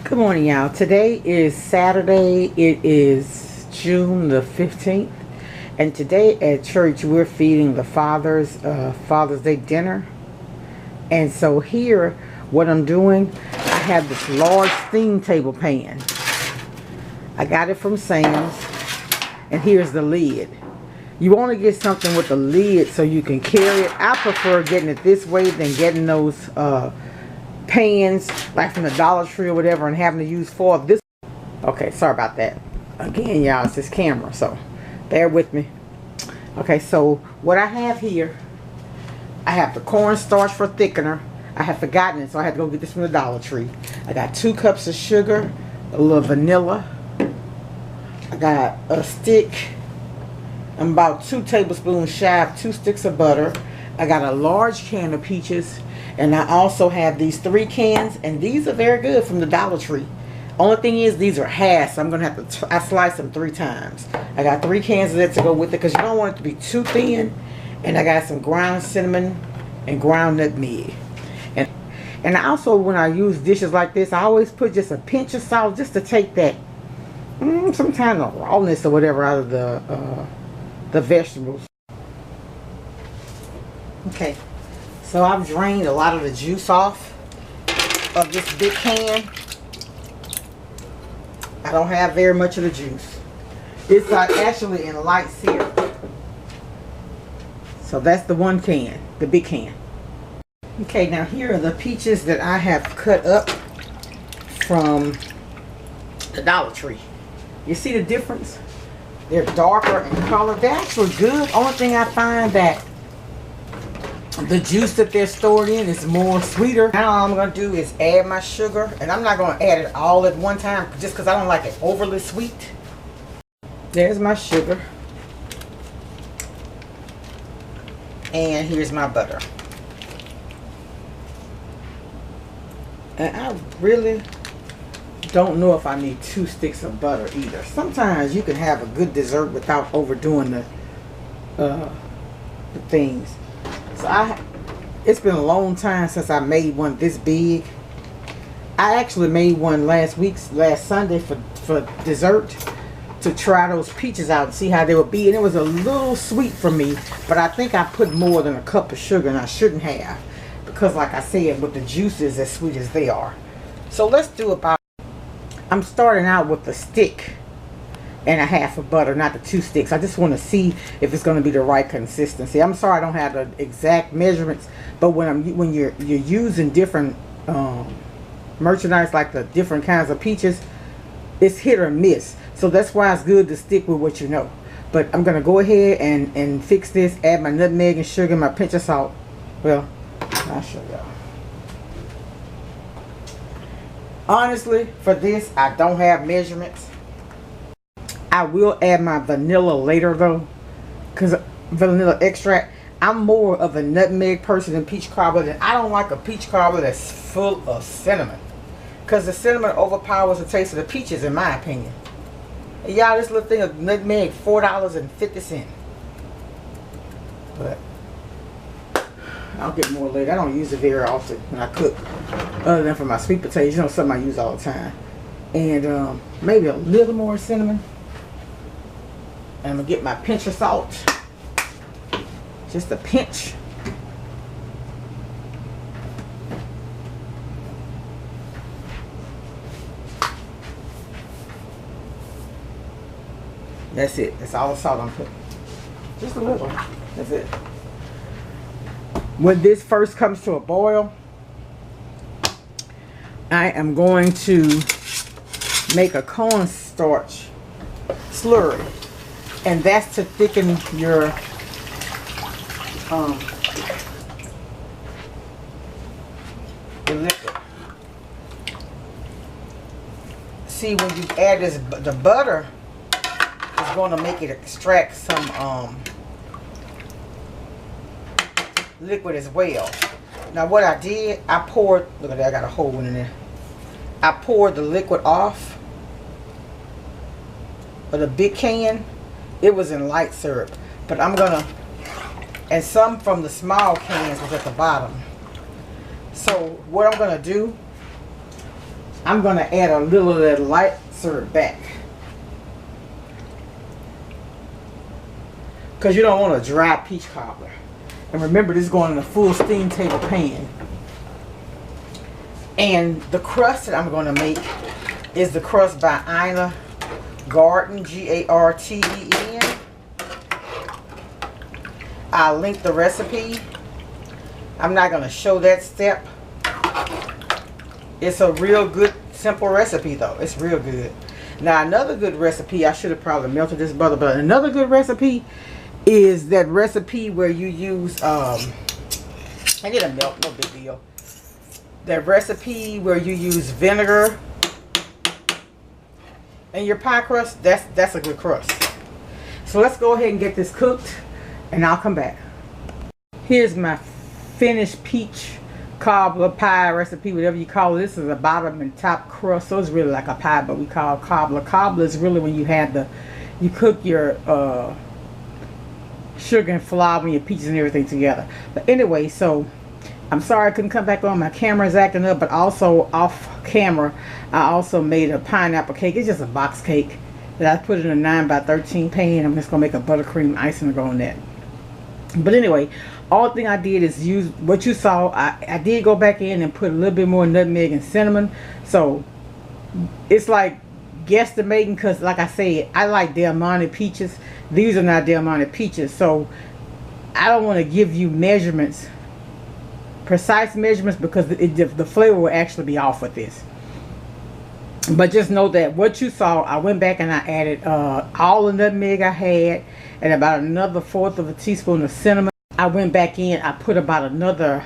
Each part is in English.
Good morning, y'all. Today is Saturday. It is June the 15th. And today at church, we're feeding the fathers Father's Day dinner. And so here, what I'm doing, I have this large steam table pan. I got it from Sam's. And here's the lid. You want to get something with the lid so you can carry it. I prefer getting it this way than getting those pans like from the Dollar Tree or whatever and having to use four of this. Okay, sorry about that. Again, y'all, it's this camera, so bear with me. Okay, so what I have here, I have the cornstarch for thickener. I had forgotten it, so I had to go get this from the Dollar Tree. I got 2 cups of sugar, a little vanilla. I got a stick. I'm about 2 tablespoons shy of 2 sticks of butter. I got a large can of peaches. And I also have these 3 cans, and these are very good from the Dollar Tree. Only thing is, these are half, so I'm going to have to, I slice them 3 times. I got 3 cans of that to go with it, because you don't want it to be too thin. And I got some ground cinnamon and ground nutmeg. And I also, when I use dishes like this, I always put just a pinch of salt, just to take that, some kind of rawness or whatever out of the vegetables. Okay. So I've drained a lot of the juice off of this big can. I don't have very much of the juice. It's actually in light syrup. So that's the 1 can, the big can. Okay, now here are the peaches that I have cut up from the Dollar Tree. You see the difference? They're darker in color. They're actually good. Only thing I find that the juice that they're stored in is more sweeter. Now all I'm going to do is add my sugar. And I'm not going to add it all at one time just because I don't like it overly sweet. There's my sugar. And here's my butter. And I really don't know if I need 2 sticks of butter either. Sometimes you can have a good dessert without overdoing the things. So it's been a long time since I made one this big. I actually made one last Sunday for dessert to try those peaches out and see how they would be. And it was a little sweet for me, but I think I put more than a cup of sugar, and I shouldn't have. Because like I said, with the juices as sweet as they are. So let's do about, I'm starting out with a stick and a half of butter, not the 2 sticks. I just want to see if it's going to be the right consistency. I'm sorry I don't have the exact measurements, but when you're using different merchandise, like the different kinds of peaches, it's hit or miss. So that's why it's good to stick with what you know. But I'm going to go ahead and fix this, add my nutmeg and sugar, my pinch of salt. Well, I'll show y'all. Honestly, for this, I don't have measurements. I will add my vanilla later though, because vanilla extract. I'm more of a nutmeg person than peach cobbler. And I don't like a peach cobbler that's full of cinnamon, because the cinnamon overpowers the taste of the peaches, in my opinion. And y'all, this little thing of nutmeg, $4.50. But I'll get more later. I don't use it very often when I cook, other than for my sweet potatoes. You know, something I use all the time. And maybe a little more cinnamon. And I'm going to get my pinch of salt. Just a pinch. That's it. That's all the salt I'm putting. Just a little. That's it. When this first comes to a boil, I am going to make a cornstarch slurry. And that's to thicken your liquid. See, when you add this, the butter is going to make it extract some liquid as well. Now what I did, I poured, look at that, I got a hole in there. I poured the liquid off of the big can. It was in light syrup, but I'm gonna, and some from the small cans was at the bottom. So what I'm gonna do, I'm going to add a little of that light syrup back. Because you don't want a dry peach cobbler. And remember, this is going in a full steam table pan. And the crust that I'm going to make is the crust by Ina Garten, Garten. I'll link the recipe. I'm not going to show that step. It's a real good, simple recipe though. It's real good. Now another good recipe, I should have probably melted this butter, but another good recipe is that recipe where you use, I need a melt, no big deal. That recipe where you use vinegar in your pie crust, that's a good crust. So let's go ahead and get this cooked and I'll come back. Here's my finished peach cobbler pie recipe, whatever you call it. This is a bottom and top crust, so it's really like a pie, but we call it cobbler. Cobbler is really when you cook your sugar and flour and your peaches and everything together. But anyway, so I'm sorry I couldn't come back on. My camera's acting up, but also off camera, I also made a pineapple cake. It's just a box cake that I put in a 9x13 pan. I'm just gonna make a buttercream icing to go on that. But anyway, all thing I did is use what you saw. I did go back in and put a little bit more nutmeg and cinnamon. So it's like guesstimating, because like I said, I like Del Monte peaches. These are not Del Monte peaches, so I don't want to give you measurements, precise measurements, because the flavor will actually be off with this. But just know that what you saw, I went back and I added all the nutmeg I had and about another 1/4 of a teaspoon of cinnamon. I went back in, I put about another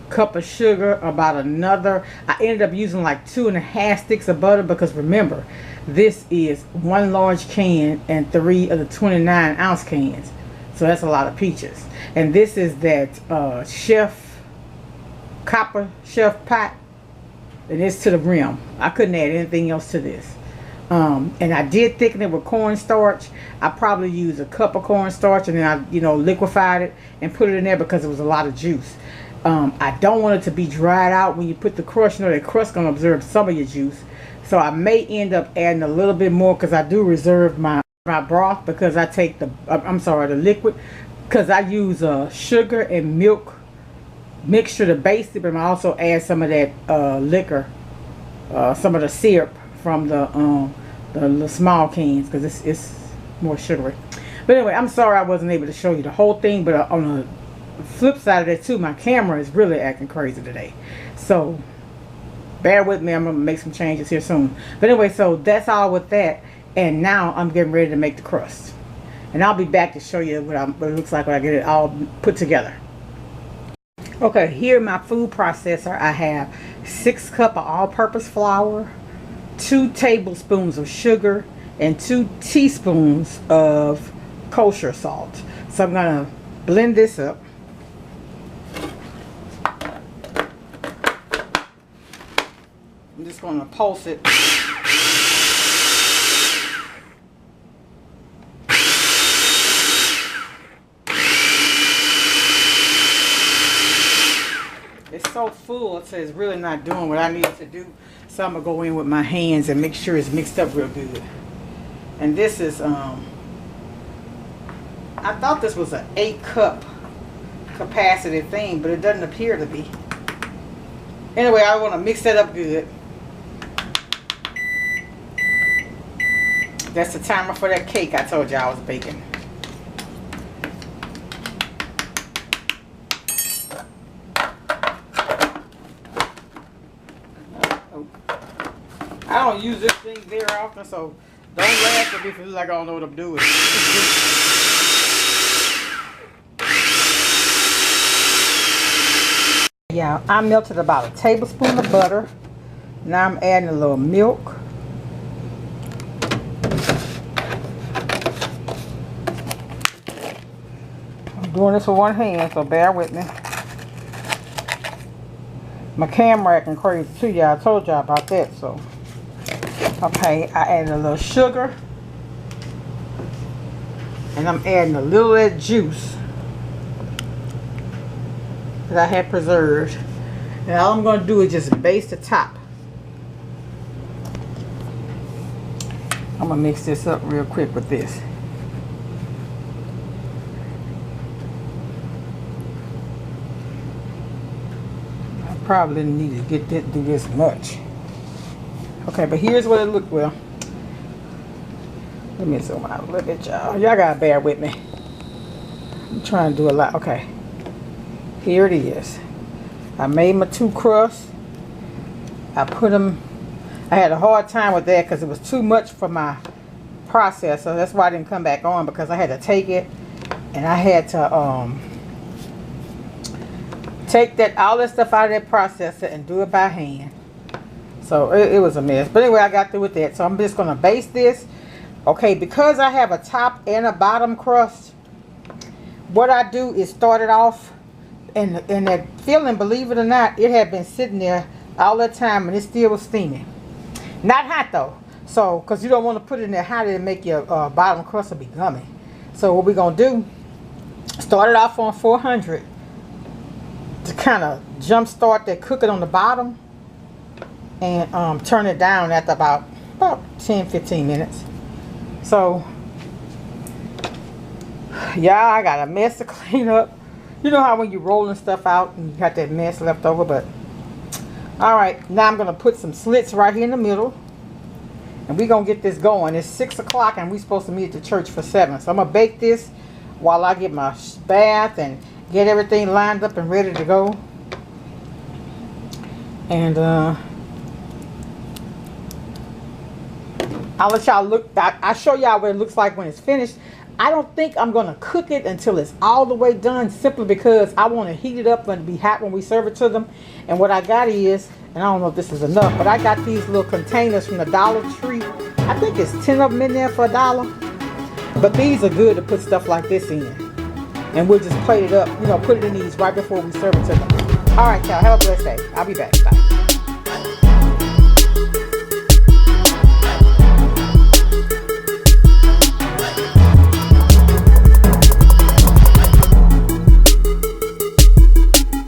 cup of sugar, I ended up using like 2.5 sticks of butter, because remember, this is 1 large can and 3 of the 29-ounce cans. So that's a lot of peaches. And this is that copper chef pot. And it's to the rim. I couldn't add anything else to this. And I did thicken it with cornstarch. I probably used a cup of cornstarch, and then I, liquefied it and put it in there because it was a lot of juice. I don't want it to be dried out when you put the crust. That crust gonna absorb some of your juice. So I may end up adding a little bit more, because I do reserve my broth, because I take the liquid, because I use sugar and milk mixture to base it, but I also add some of that liquor, some of the syrup from the small cans, because it's more sugary. But anyway, I'm sorry I wasn't able to show you the whole thing, but on the flip side of that too, my camera is really acting crazy today, so bear with me. I'm gonna make some changes here soon. But anyway, so that's all with that, and now I'm getting ready to make the crust, and I'll be back to show you what it looks like when I get it all put together. Okay, here in my food processor, I have 6 cups of all-purpose flour, 2 tablespoons of sugar, and 2 teaspoons of kosher salt. So I'm gonna blend this up. I'm just gonna pulse it. It's so full, so it's really not doing what I need to do. So I'm gonna go in with my hands and make sure it's mixed up real good. And this is I thought this was an 8-cup capacity thing, but it doesn't appear to be. Anyway, I want to mix that up good. That's the timer for that cake I told you I was baking. I don't use this thing very often, so don't laugh at me if you look like I don't know what I'm doing. Yeah, I melted about a tablespoon of butter. Now I'm adding a little milk. I'm doing this with one hand, so bear with me. My camera acting crazy too, y'all. I told y'all about that, so. Okay, I added a little sugar. And I'm adding a little of that juice that I had preserved. And all I'm going to do is just baste the top. I'm gonna mix this up real quick with this. I probably didn't need to do this much. Okay, but here's what it looked well. Let me zoom out a little bit, y'all. Y'all gotta bear with me. I'm trying to do a lot. Okay, here it is. I made my 2 crusts. I put them. I had a hard time with that because it was too much for my processor. That's why I didn't come back on, because I had to take it and I had to take all that stuff out of that processor and do it by hand. So it was a mess. But anyway, I got through with that. So I'm just gonna base this. Okay, because I have a top and a bottom crust, what I do is start it off, and that filling, believe it or not, it had been sitting there all the time and it still was steaming. Not hot though, so because you don't want to put it in there hot and make your bottom crust will be gummy. So what we're gonna do, start it off on 400 to kind of jump start that cooking on the bottom, and turn it down after about 10-15 minutes. So yeah, I got a mess to clean up. You know how when you're rolling stuff out and you got that mess left over. But all right, now I'm gonna put some slits right here in the middle, and we're gonna get this going. It's 6 o'clock and we're supposed to meet at the church for 7. So I'm gonna bake this while I get my bath and get everything lined up and ready to go. And I'll let y'all look. I'll show y'all what it looks like when it's finished. I don't think I'm going to cook it until it's all the way done, simply because I want to heat it up and be hot when we serve it to them. And what I got is, and I don't know if this is enough, but I got these little containers from the Dollar Tree. I think it's 10 of them in there for $1. But these are good to put stuff like this in. And we'll just plate it up, put it in these right before we serve it to them. All right, y'all, have a blessed day. I'll be back. Bye.